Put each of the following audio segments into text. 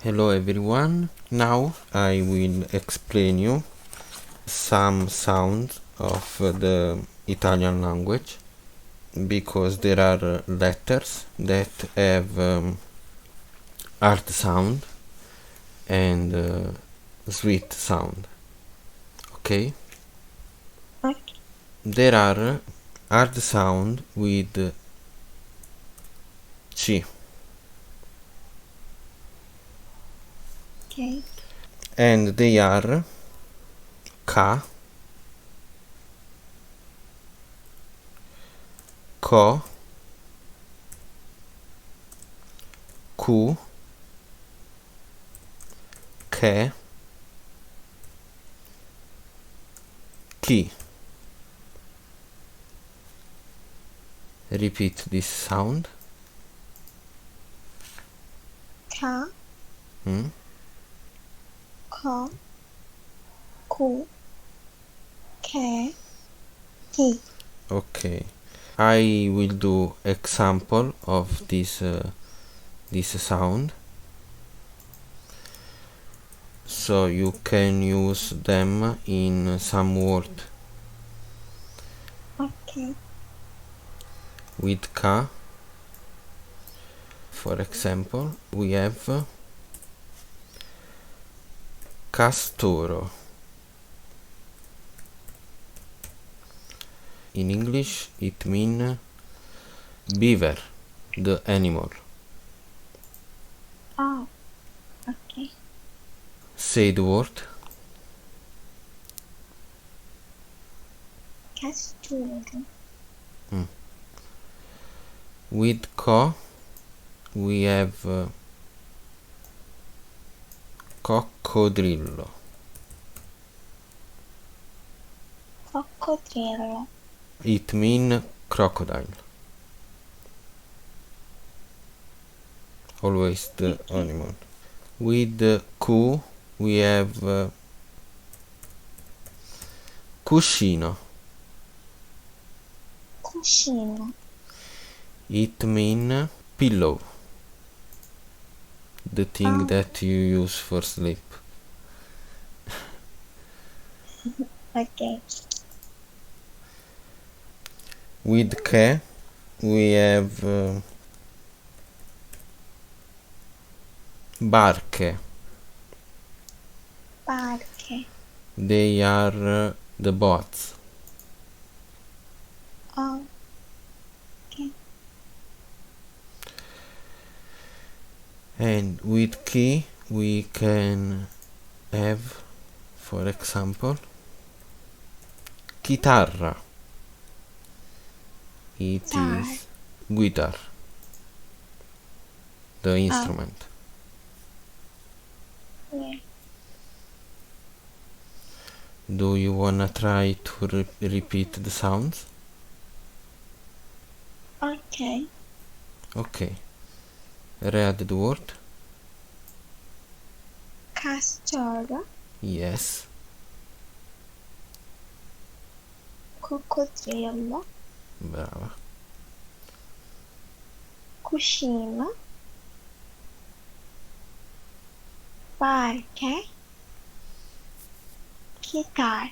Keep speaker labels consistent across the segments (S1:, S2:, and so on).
S1: Hello everyone. Now I will explain you some sounds of the Italian language because there are letters that have hard sound and sweet sound. Okay?
S2: Okay.
S1: There are hard sound with C
S2: Okay.
S1: and they are K, Ko, Ku, Ke, Ki. Repeat this sound.
S2: Ka,
S1: Hmm?
S2: ko, ku, ke, ki.
S1: Okay. I will do example of this sound so you can use them in some word.
S2: Okay.
S1: With K, for example, we have castoro. In English it means beaver, the animal.
S2: Oh, okay.
S1: Say the word.
S2: Castoro.
S1: With Ko we have coccodrillo.
S2: Coccodrillo.
S1: It means crocodile. Always the
S2: Okay.
S1: animal. With the Q we have cuscino.
S2: Cuscino.
S1: It means pillow, the thing
S2: Oh,
S1: that you use for sleep.
S2: okay.
S1: With K we have barche.
S2: Barche.
S1: They are the boats.
S2: Oh, okay.
S1: And with K we can have, for example, chitarra. It
S2: Tar.
S1: is guitar, the
S2: Oh,
S1: instrument.
S2: yeah.
S1: Do you wanna try to repeat the sounds?
S2: Okay.
S1: Okay. Read the word.
S2: Castoro.
S1: Yes.
S2: Coccodrillo.
S1: Brava.
S2: Cuscino. Barche. Guitar.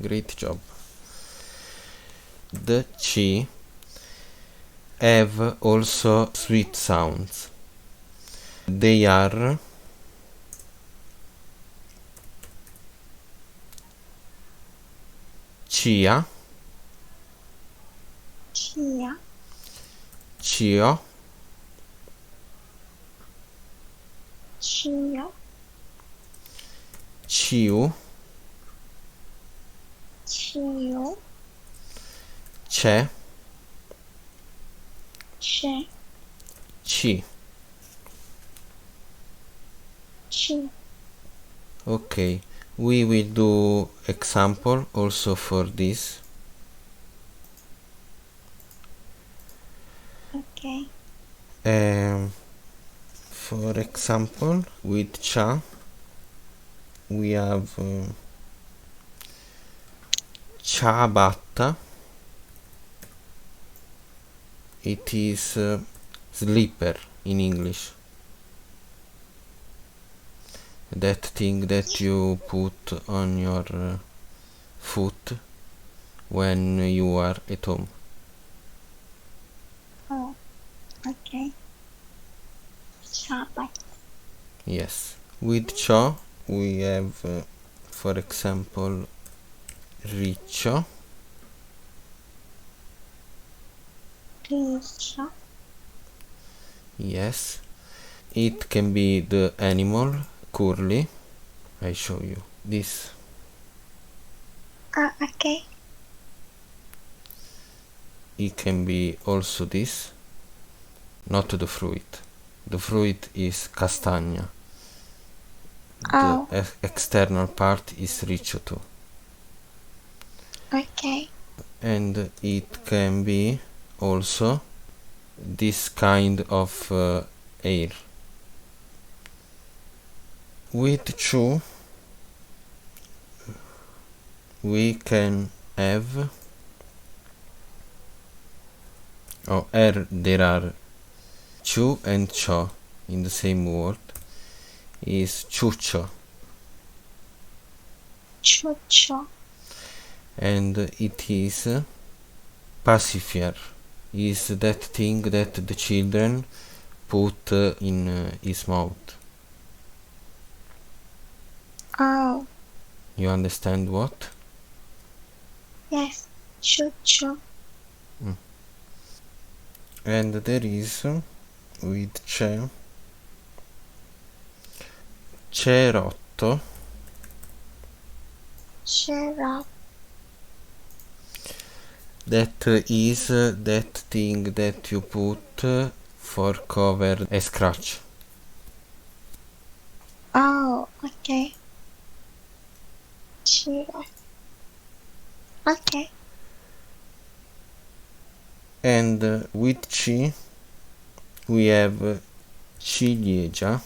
S1: Great job. The C have also sweet sounds. They are cia,
S2: Chia.
S1: cio,
S2: Chio.
S1: ciu,
S2: Chio.
S1: c'è,
S2: Che.
S1: ci.
S2: Chi.
S1: Okay, we will do example also for this.
S2: Okay.
S1: For example, with cha we have ciabatta. It is slipper in English. that thing that you put on your foot when you are at home.
S2: Oh, okay. Sabat.
S1: Yes. With ciò we have, for example, riccio.
S2: Riccio.
S1: Yes. It can be the animal, curly. I show you this.
S2: Ah, okay.
S1: It can be also this, not the fruit. The fruit is castagna.
S2: Oh,
S1: The external part is riccio too.
S2: okay.
S1: And it can be also this kind of air. With chu we can have, there are chu and ciò in the same word, is ciuccio,
S2: Chucho.
S1: and it is pacifier, is that thing that the children put in his mouth.
S2: Oh,
S1: You understand what?
S2: yes. Chucho.
S1: And there is, with cerotto,
S2: Syrup.
S1: that is that thing that you put for cover a scratch.
S2: Oh, okay. Syrup. Okay.
S1: And with C we have ciliegia,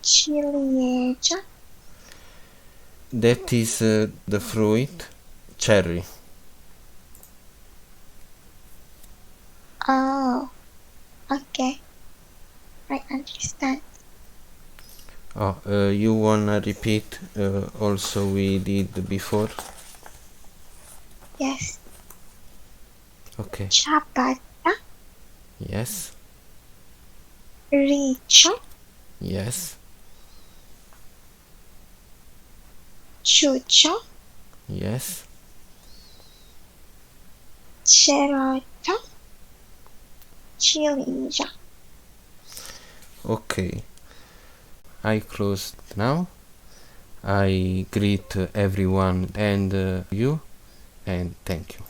S2: Ciliegia.
S1: that is the fruit cherry.
S2: Oh, okay. I understand.
S1: You wanna repeat also we did before?
S2: Yes.
S1: Okay.
S2: Ciabatta.
S1: Yes.
S2: Riccio.
S1: Yes.
S2: Ciuccio.
S1: Yes.
S2: Cerotto. Ciliegia.
S1: Okay. I closed now. I greet everyone and you, and thank you.